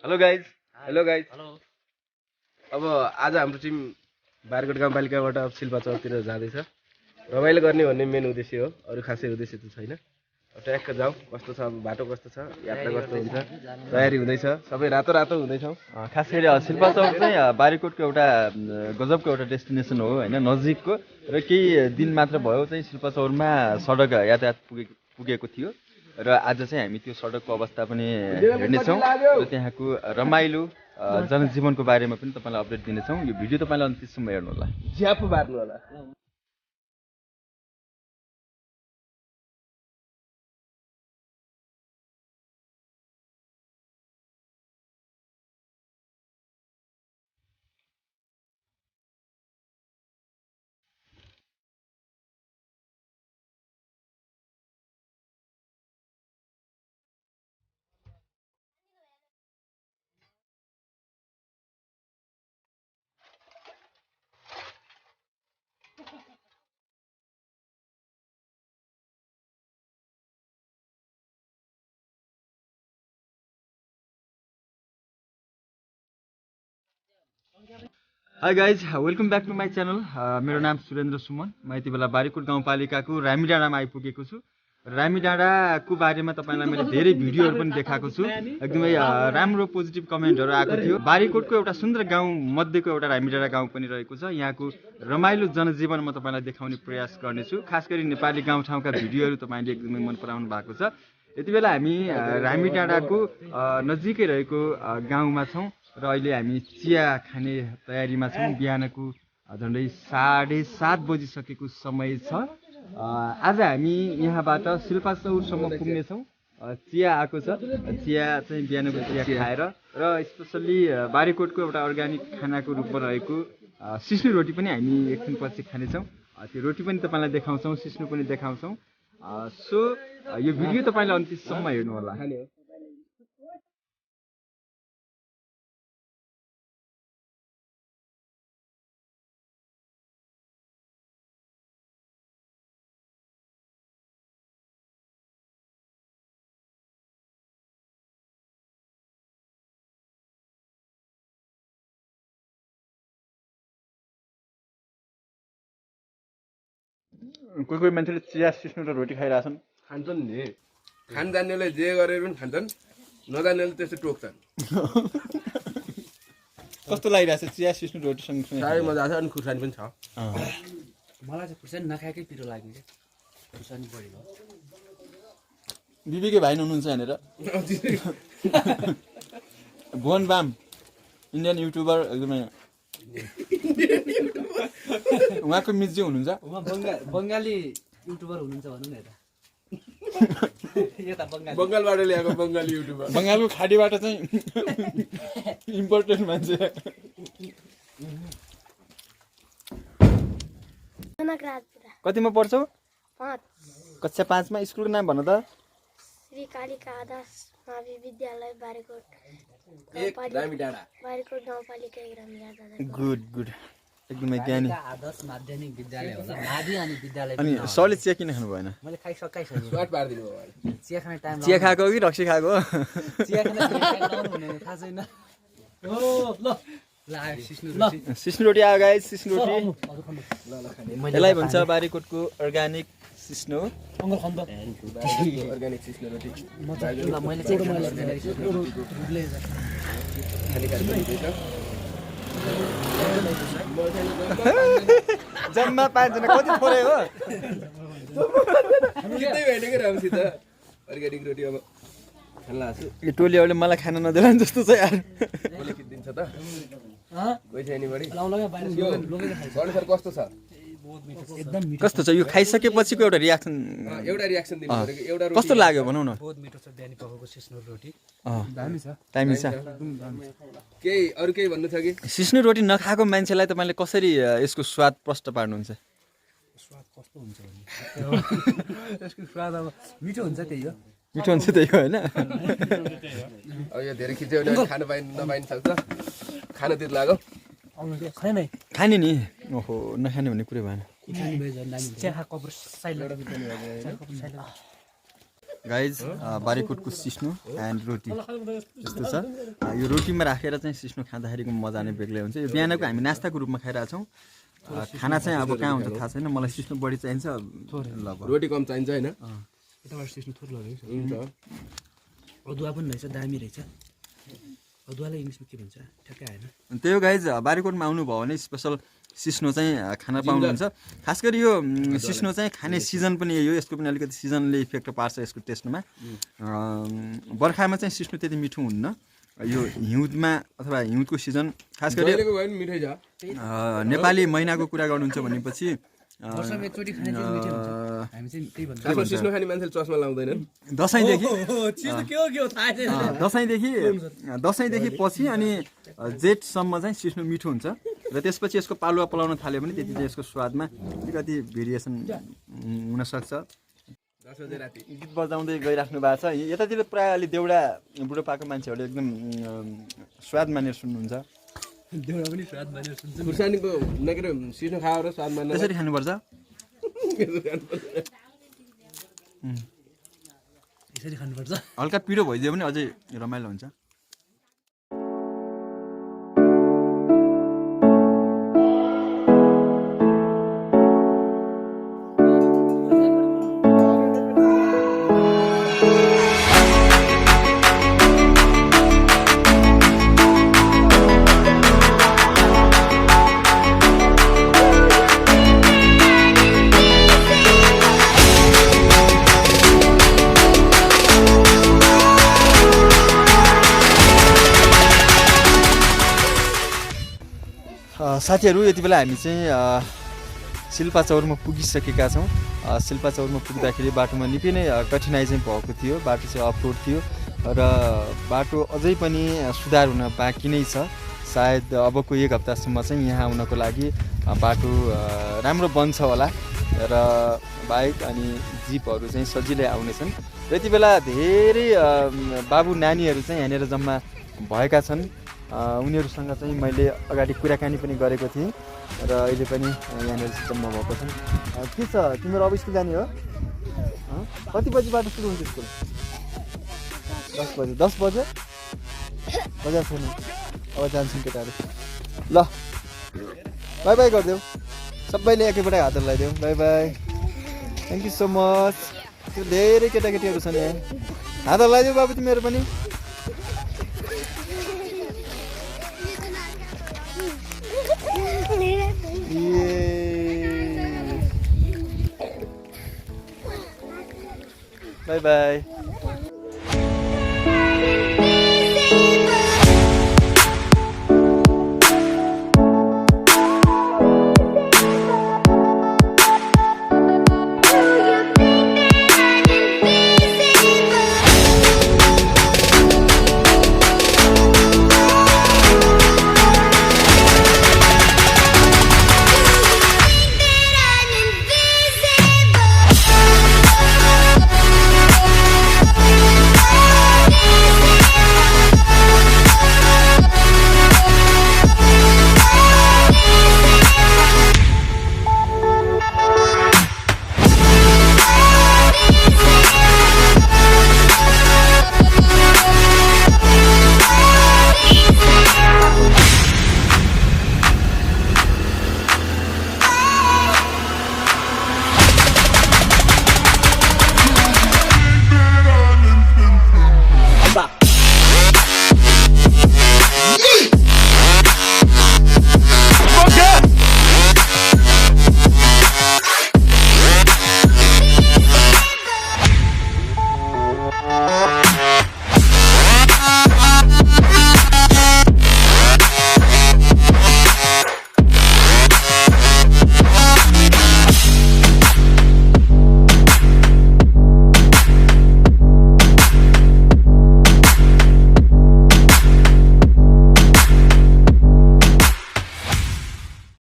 Hello guys अब आज हाम्रो टिम बारकोट गाउँपालिकाबाट शिल्पाचौरतिर जाँदैछ। रमाइलो गर्ने भन्ने मेन उद्देश्य हो, अरू खासै उद्देश्य त छैन। ट्र्याक्क जाउँ, कस्तो छ बाटो, कस्तो छ, यात्रा कस्तो हुन्छ, तयारी हुँदैछ, सबै रातो रातो हुँदैछौँ। खास गरी शिल्पाचौर चाहिँ बारीकोटको एउटा गजबको एउटा डेस्टिनेसन हो होइन, नजिकको। र केही दिन मात्र भयो चाहिँ शिल्पाचौरमा सडक यातायात पुगेको थियो र आज चाहिँ हामी त्यो सडकको अवस्था पनि हेर्नेछौँ र त्यहाँको रमाइलो जनजीवनको बारेमा पनि तपाईँलाई अपडेट दिनेछौँ। यो भिडियो तपाईँलाई अन्तिमसम्म हेर्नु होला, झ्याप बार्नु होला। Hi guys, welcome back to my channel. मेरो नाम सुरेन्द्र सुमन। म यति बेला बारीकोट गाउँपालिकाको रामीडाँडामा आइपुगेको छु। रामीडाँडाको बारेमा तपाईँलाई मैले धेरै भिडियोहरू पनि देखाएको छु। एकदमै राम्रो पोजिटिभ कमेन्टहरू आएको थियो। बारीकोटको एउटा सुन्दर गाउँ मध्येको एउटा रामीडाँडा गाउँ पनि रहेको छ। यहाँको रमाइलो जनजीवन म तपाईँलाई देखाउने प्रयास गर्नेछु। खास गरी नेपाली गाउँठाउँका भिडियोहरू तपाईँले एकदमै मन पराउनु भएको छ। यति बेला हामी रामीडाँडाको नजिकै रहेको गाउँमा छौँ र अहिले हामी चिया खाने तयारीमा छौँ। बिहानको झन्डै 7:30 बजिसकेको समय छ। आज हामी यहाँबाट शिल्पाचौरसम्म पुग्नेछौँ। चिया आएको छ, चिया चाहिँ बिहानको चिया खाएर र स्पेसल्ली बारीकोटको एउटा अर्ग्यानिक खानाको रूपमा रहेको सिस्नु रोटी पनि हामी एकछिनपछि खानेछौँ। त्यो रोटी पनि तपाईँलाई देखाउँछौँ, सिस्नु पनि देखाउँछौँ। सो यो भिडियो तपाईँले अन्तिमसम्म हेर्नु होला। कोही कोही मान्छेले चिया सिस्नु र रोटी खाइरहेछन्। खान्छन् नि, खान जान्नेले जे गरेर पनि खान्छन्, नजान्नेले त्यस्तो टोक्छन्। कस्तो लागिरहेछ चिया सिस्नु रोटीसँग? साह्रै मजा आछ। अनि खुर्सानी पनि छ। मलाई चाहिँ खुर्सानी नखाएकै पिरो लाग्यो क्या, खुर्सानी बढी हो। बिबीकै भाइ हुनुहुन्छ यहाँनिर, भुवन बाम, इन्डियन युट्युबर, एकदमै उहाँको मिज्यू हुनुहुन्छ। उहाँ बङ्गाली युट्युबर हुनुहुन्छ भनौँ न। यता बङ्गालबाट ल्याएको बङ्गाली युट्युबर, बङ्गालको खाडीबाट चाहिँ इम्पोर्टेन्ट मान्छे। कतिमा पढ्छौ? 5 कक्षा 5 मा। स्कुलको नाम भन त। श्री कालिका आदर्श मावि विद्यालय बारेकोट रामीडाँडा। बारेकोट गाउँपालिका 1 रामीडाँडा। गुड गुड, एकदमै ज्ञानी। आदर्श माध्यमिक विद्यालय होला, मावि अनि विद्यालय। अनि सरले चिया किन खानु भएन? मैले खाइसकेँ। स्वाद पारिदिनु भयो। चिया खाने टाइम चिया खाएको कि रक्सी खाएको? चिया खाने टाइम हुने थाहा छैन। सिस्नु रोटी आयो गाइस, सिस्नु रोटी। यसलाई भन्छ बारीकोटको अर्ग्यानिक सिस्नु। अर्ग्यानिक सिस्नु रोटी। मैले चाहिँ जम्मा 5 जना, कति थोरै हो? कितै भएन के रामसित अर्ग्यानिक रोटी अब खान लाग्छु। यो टोलीहरूले मलाई खान नदेला जस्तो छ यार। कसले किनिदिन्छ त? कोही छैन बढी। सर कस्तो छ? कस्तो छ यो खाइसकेपछिको एउटा रियाक्सन? एउटा रियाक्सन दिनु पऱ्यो। एउटा कस्तो लाग्यो भनौँ न। बहुत मिठो छ बिहानी पकाएको सिस्नु रोटी। दामी छ। केही अरू केही भन्नु छ कि? सिस्नु रोटी नखाएको मान्छेलाई तपाईँले कसरी यसको स्वाद प्रष्ट पार्नुहुन्छ? स्वाद कस्तो हुन्छ भने यसको स्वाद अब मिठो हुन्छ, त्यही हो। मिठो हुन्छ त्यही हो होइन? अब यो धेरै खिच्यो भने खान नपाइन सक्छ। खान तिर् लाग्यो। खाने नि। ओहो, नखाने भन्ने कुरो भएन। गाइज बारीकोटको सिस्नो एन्ड रोटी यस्तो छ। यो रोटीमा राखेर चाहिँ सिस्नो खाँदाखेरिको मजा नै बेग्लै हुन्छ। यो बिहानको हामी नास्ताको रूपमा खाइरहेछौँ। खाना चाहिँ अब कहाँ हुन्छ थाहा छैन, मलाई सिस्नो बढी चाहिन्छ। ल रोटी कम चाहिन्छ होइन? यताबाट सिस्नो थोरै लगेको छ। अदुवा पनि रहेछ, दामी रहेछ। अदुवालाई इङ्ग्लिसमा के भन्छ ठ्याक्कै आएन। त्यही हो गाइज, बारीकोटमा आउनुभयो भने स्पेसल सिस्नो चाहिँ खान पाउनुहुन्छ। खास गरी यो सिस्नो चाहिँ खाने सिजन पनि यही हो, यसको पनि अलिकति सिजनले इफेक्ट पार्छ यसको टेस्टमा। बर्खामा चाहिँ सिस्नो त्यति मिठो हुन्न, यो हिउँदमा अथवा हिउँदको सिजन खास गरी नेपाली महिनाको कुरा गर्नुहुन्छ भनेपछि सिस्नो खाने मान्छेले चस्मा लाउँदैनन्। दसैँदेखि पछि अनि जेठसम्म चाहिँ सिस्नो मिठो हुन्छ र त्यसपछि यसको पालुवा पलाउन थाल्यो भने त्यति चाहिँ यसको स्वादमा अलिकति भेरिएसन हुनसक्छ। गीत बजाउँदै गइराख्नु भएको छ। यतातिर प्रायः अलि देउडा बुढोपाको मान्छेहरूले एकदम स्वाद मानेर सुन्नुहुन्छ। देउडा पनि स्वाद मानेर सुन्छ। खुर्सानीको नकेर सिस्नो खाएर स्वाद मान्न त्यसरी खानुपर्छ। यसरी खानुपर्छ। हल्का पिरो भइदियो भने अझै रमाइलो हुन्छ। साथीहरू यति बेला हामी चाहिँ सिल्पाचौरमा पुगिसकेका छौँ। सिल्पाचौरमा पुग्दाखेरि बाटोमा निकै नै कठिनाइ चाहिँ भएको थियो। बाटो चाहिँ अफरोड थियो र बाटो अझै पनि सुधार हुन बाँकी नै छ। सायद अबको 1 हप्तासम्म चाहिँ यहाँ आउनको लागि बाटो राम्रो बन्छ होला र बाइक अनि जिपहरू चाहिँ सजिलै आउनेछन्। र यति बेला धेरै बाबु नानीहरू चाहिँ यहाँनिर जम्मा भएका छन्। उनीहरूसँग चाहिँ मैले अगाडि कुराकानी पनि गरेको थिएँ र अहिले पनि यहाँनिर जम्मा भएको छन्। के छ तिमीहरू अब स्कुल जाने हो? कति बजीबाट सुरु हुन्छ स्कुल? 10 बजे। 10 बजे बजार छैन, अब जान्छौँ केटाहरू। ल बाई बाई गरिदेऊ सबैले, एकैपल्ट हातहरू लगाइदेऊ। Bye bye, thank you so much. त्यो धेरै केटाकेटीहरू छन् यहाँ, हातहरू लगाइदेऊ बाबु तिमीहरू पनि। By by.